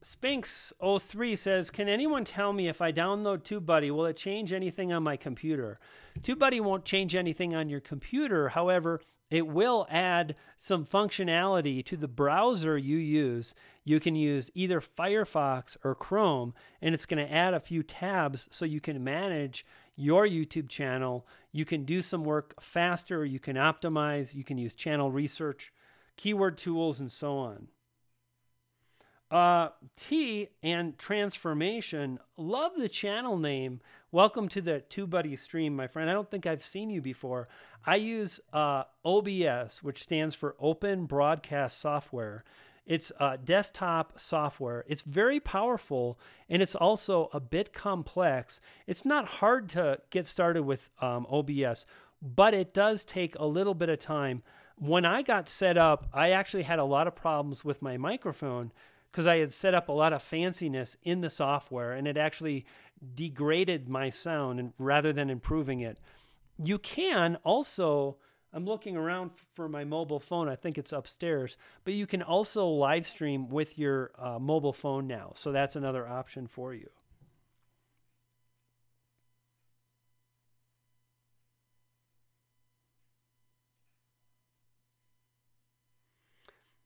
Spinks03 says, can anyone tell me if I download TubeBuddy, will it change anything on my computer? TubeBuddy won't change anything on your computer. However, it will add some functionality to the browser you use. You can use either Firefox or Chrome, and it's going to add a few tabs so you can manage your YouTube channel. You can do some work faster. You can optimize. You can use channel research, keyword tools, and so on. T and Transformation, love the channel name. Welcome to the TubeBuddy stream, my friend. I don't think I've seen you before. I use OBS, which stands for Open Broadcast Software. It's desktop software. It's very powerful, and it's also a bit complex. It's not hard to get started with OBS, but it does take a little bit of time. When I got set up, I actually had a lot of problems with my microphone, because I had set up a lot of fanciness in the software, and it actually degraded my sound and rather than improving it. You can also, I'm looking around for my mobile phone. I think it's upstairs, but you can also live stream with your mobile phone now. So that's another option for you.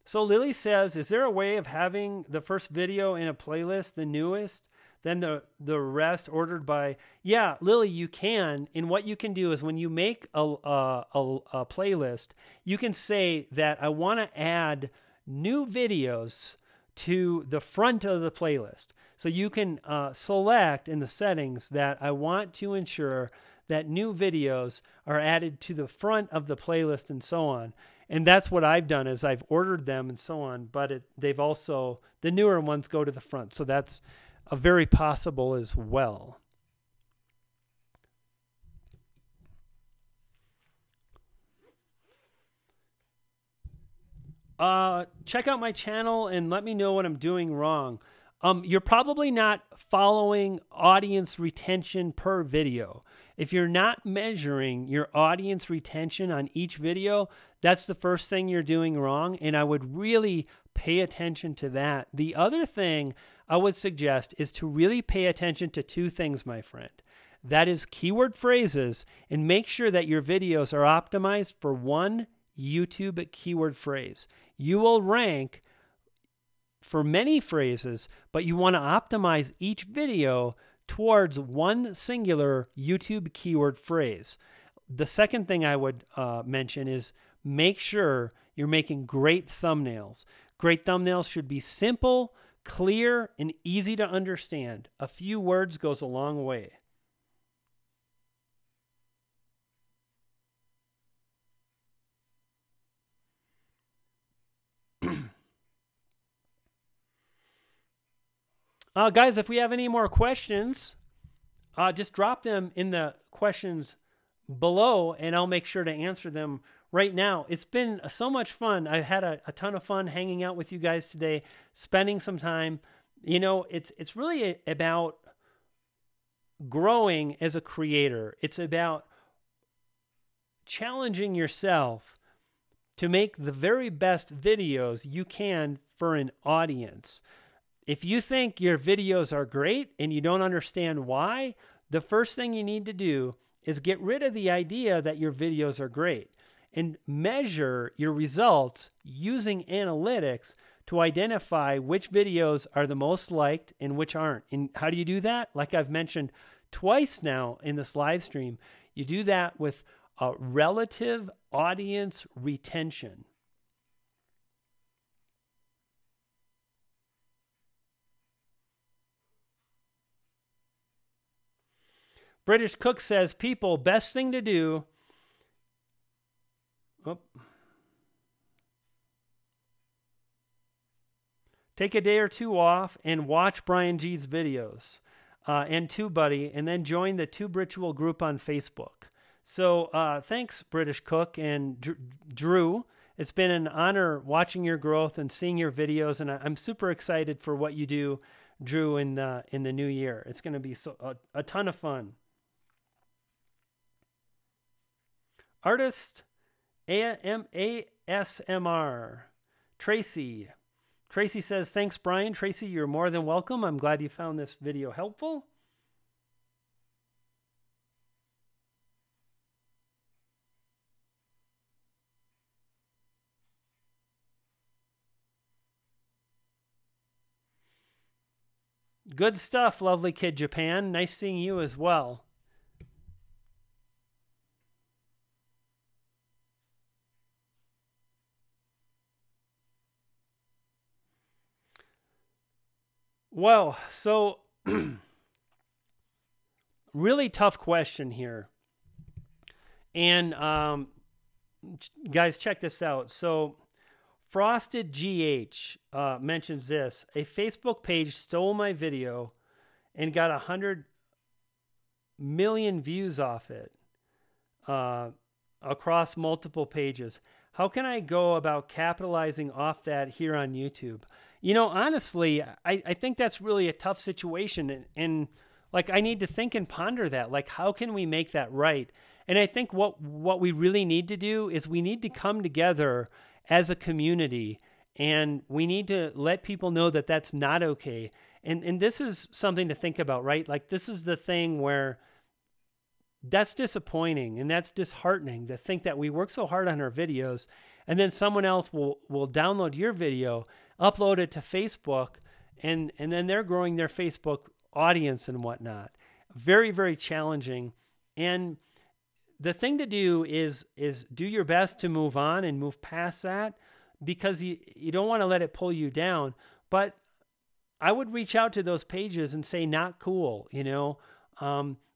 So Lily says, is there a way of having the first video in a playlist, the newest, then the rest ordered by? Yeah, Lily, you can. And what you can do is when you make a playlist, you can say that I want to add new videos to the front of the playlist. So you can select in the settings that I want to ensure that new videos are added to the front of the playlist and so on. And that's what I've done, is I've ordered them and so on, but they've also, the newer ones go to the front. So that's a very possible as well. Check out my channel and let me know what I'm doing wrong. You're probably not following audience retention per video. If you're not measuring your audience retention on each video, that's the first thing you're doing wrong, and I would really pay attention to that. The other thing I would suggest is to really pay attention to two things, my friend. That is keyword phrases, and make sure that your videos are optimized for one YouTube keyword phrase. You will rank for many phrases, but you want to optimize each video towards one singular YouTube keyword phrase. The second thing I would mention is make sure you're making great thumbnails. Great thumbnails should be simple, clear, and easy to understand. A few words goes a long way. Guys, if we have any more questions, just drop them in the questions below, and I'll make sure to answer them right now. It's been so much fun. I had a ton of fun hanging out with you guys today, spending some time. You know, it's really about growing as a creator. It's about challenging yourself to make the very best videos you can for an audience. If you think your videos are great and you don't understand why, the first thing you need to do is get rid of the idea that your videos are great and measure your results using analytics to identify which videos are the most liked and which aren't. And how do you do that? Like I've mentioned twice now in this live stream, you do that with a relative audience retention. British Cook says, people, best thing to do. Take a day or two off and watch Brian G's videos and TubeBuddy, and then join the Tube Ritual group on Facebook. So thanks, British Cook and Drew. It's been an honor watching your growth and seeing your videos, and I'm super excited for what you do, Drew, in the new year. It's going to be a ton of fun. Artist ASMR. Tracy. Tracy says, thanks, Brian. Tracy, you're more than welcome. I'm glad you found this video helpful. Good stuff, lovely kid Japan. Nice seeing you as well. Well, so really tough question here. And guys, check this out. So Frosted GH mentions this. A Facebook page stole my video and got 100 million views off it across multiple pages. How can I go about capitalizing off that here on YouTube? You know, honestly, I think that's really a tough situation. And like, I need to think and ponder that. Like, how can we make that right? And I think what we really need to do is we need to come together as a community, and we need to let people know that that's not okay. And this is something to think about, right? Like, this is the thing where that's disappointing and that's disheartening to think that we work so hard on our videos and then someone else will download your video, upload it to Facebook, and then they're growing their Facebook audience and whatnot. Very, very challenging. And the thing to do is do your best to move on and move past that, because you don't want to let it pull you down. But I would reach out to those pages and say, not cool, you know.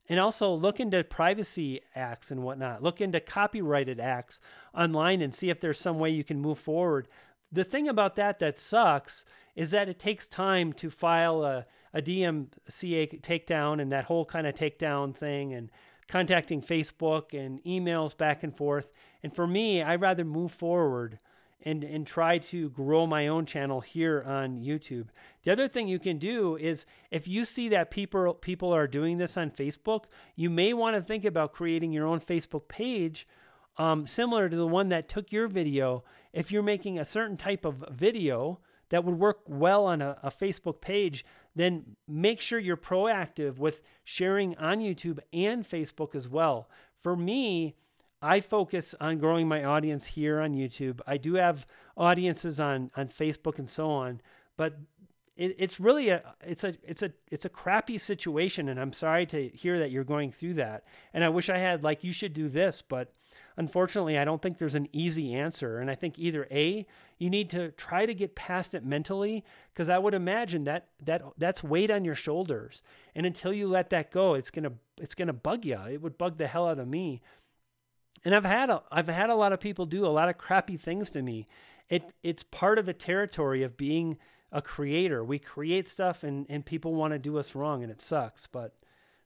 And also look into privacy acts and whatnot. Look into copyrighted acts online and see if there's some way you can move forward. The thing about that sucks is that it takes time to file a DMCA takedown and that whole kind of takedown thing, and contacting Facebook and emails back and forth. And for me, I'd rather move forward and try to grow my own channel here on YouTube. The other thing you can do is if you see that people are doing this on Facebook, you may want to think about creating your own Facebook page similar to the one that took your video. If you're making a certain type of video that would work well on a Facebook page, then make sure you're proactive with sharing on YouTube and Facebook as well. For me, I focus on growing my audience here on YouTube. I do have audiences on Facebook and so on, but it's really it's a crappy situation, and I'm sorry to hear that you're going through that. And I wish I had like, you should do this, but unfortunately, I don't think there's an easy answer. And I think either A, you need to try to get past it mentally, because I would imagine that's weight on your shoulders. And until you let that go, it's gonna bug you. It would bug the hell out of me. And I've had a lot of people do a lot of crappy things to me. It's part of the territory of being a creator. We create stuff and people want to do us wrong, and it sucks. But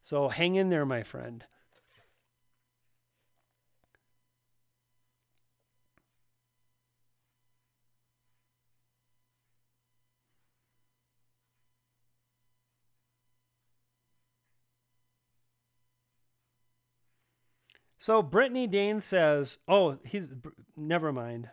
so hang in there, my friend. So Brittany Dane says, oh, never mind.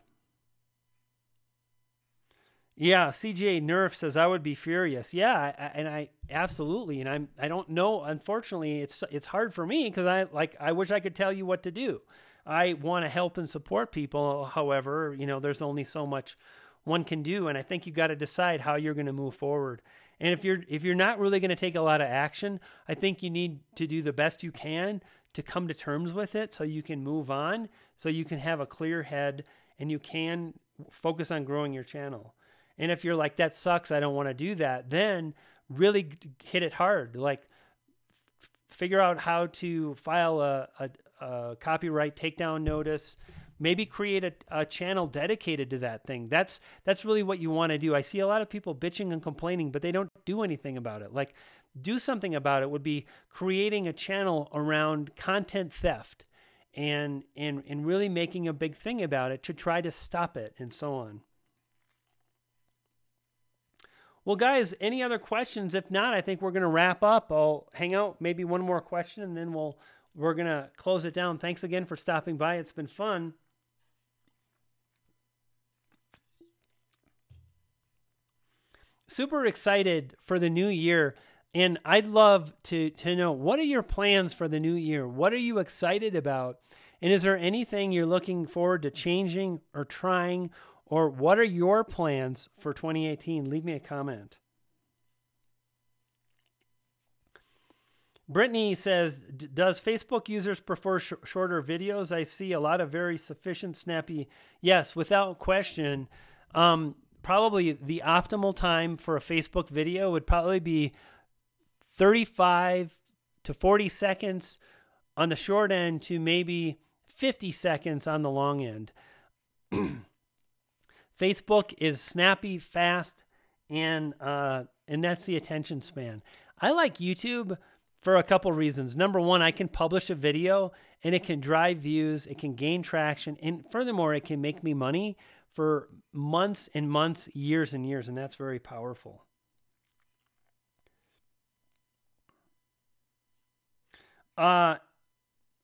Yeah, CJ Nerf says, I would be furious. Yeah, I absolutely. And I don't know. Unfortunately, it's hard for me because I wish I could tell you what to do. I want to help and support people. However, there's only so much one can do. And I think you got to decide how you're going to move forward. And if you're not really going to take a lot of action, I think you need to do the best you can to come to terms with it so you can move on, so you can have a clear head and you can focus on growing your channel. And if you're like, that sucks, I don't want to do that, then really hit it hard. Like figure out how to file a copyright takedown notice, maybe create a channel dedicated to that thing. That's really what you want to do. I see a lot of people bitching and complaining, but they don't do anything about it. Like, do something about it would be creating a channel around content theft and really making a big thing about it to try to stop it and so on. Well, guys, any other questions? If not, I think we're going to wrap up. I'll hang out maybe one more question and then we're going to close it down. Thanks again for stopping by. It's been fun. Super excited for the new year. And I'd love to know, what are your plans for the new year? What are you excited about? And is there anything you're looking forward to changing or trying? Or what are your plans for 2018? Leave me a comment. Brittany says, does Facebook users prefer shorter videos? I see a lot of very sufficient, snappy. Yes, without question. Probably the optimal time for a Facebook video would probably be 35 to 40 seconds on the short end to maybe 50 seconds on the long end. Facebook is snappy, fast, and that's the attention span. I like YouTube for a couple reasons. Number one, I can publish a video and it can drive views, it can gain traction, and furthermore, it can make me money for months and months, years and years, and that's very powerful.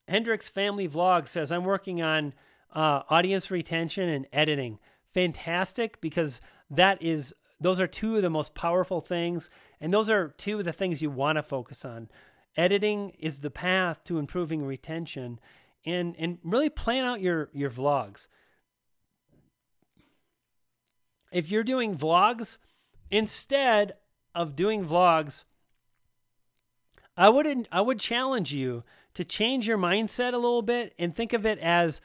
Hendrix Family Vlog says, I'm working on audience retention and editing. Fantastic, because those are two of the most powerful things, and those are two of the things you want to focus on. Editing is the path to improving retention, and really plan out your vlogs. If you're doing vlogs, instead of doing vlogs, I would challenge you to change your mindset a little bit and think of it as,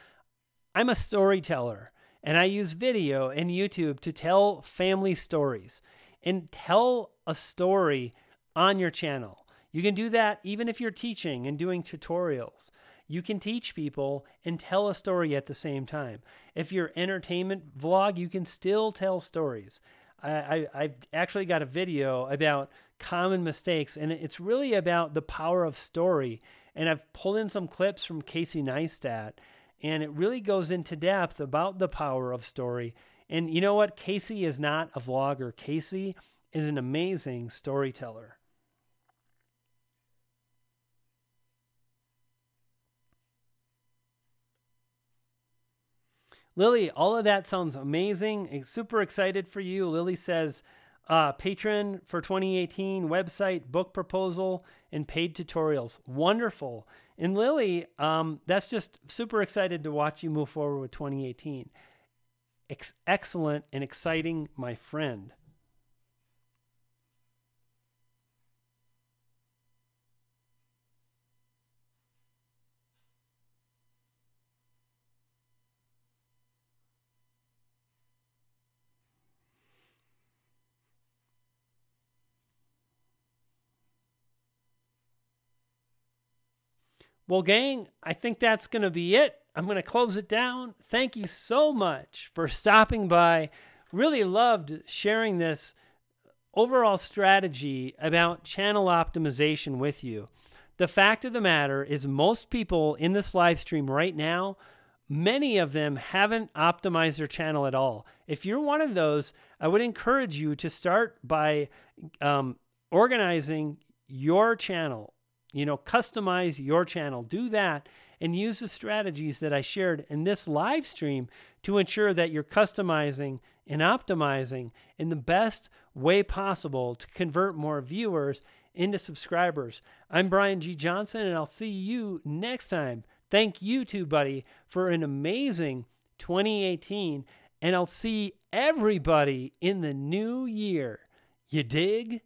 I'm a storyteller and I use video and YouTube to tell family stories, and tell a story on your channel. You can do that even if you're teaching and doing tutorials. You can teach people and tell a story at the same time. If you're entertainment vlog, you can still tell stories. I've actually got a video about common mistakes, and it's really about the power of story. And I've pulled in some clips from Casey Neistat, and it really goes into depth about the power of story. And you know what? Casey is not a vlogger. Casey is an amazing storyteller. Lily, all of that sounds amazing. Super excited for you. Lily says, patron for 2018, website, book proposal, and paid tutorials. Wonderful. And Lily, that's just super excited to watch you move forward with 2018. Excellent and exciting, my friend. Well, gang, I think that's going to be it. I'm going to close it down. Thank you so much for stopping by. Really loved sharing this overall strategy about channel optimization with you. The fact of the matter is most people in this live stream right now, many of them haven't optimized their channel at all. If you're one of those, I would encourage you to start by organizing your channel. You know, customize your channel. Do that and use the strategies that I shared in this live stream to ensure that you're customizing and optimizing in the best way possible to convert more viewers into subscribers. I'm Brian G. Johnson, and I'll see you next time. Thank you, TubeBuddy, for an amazing 2018, and I'll see everybody in the new year. You dig?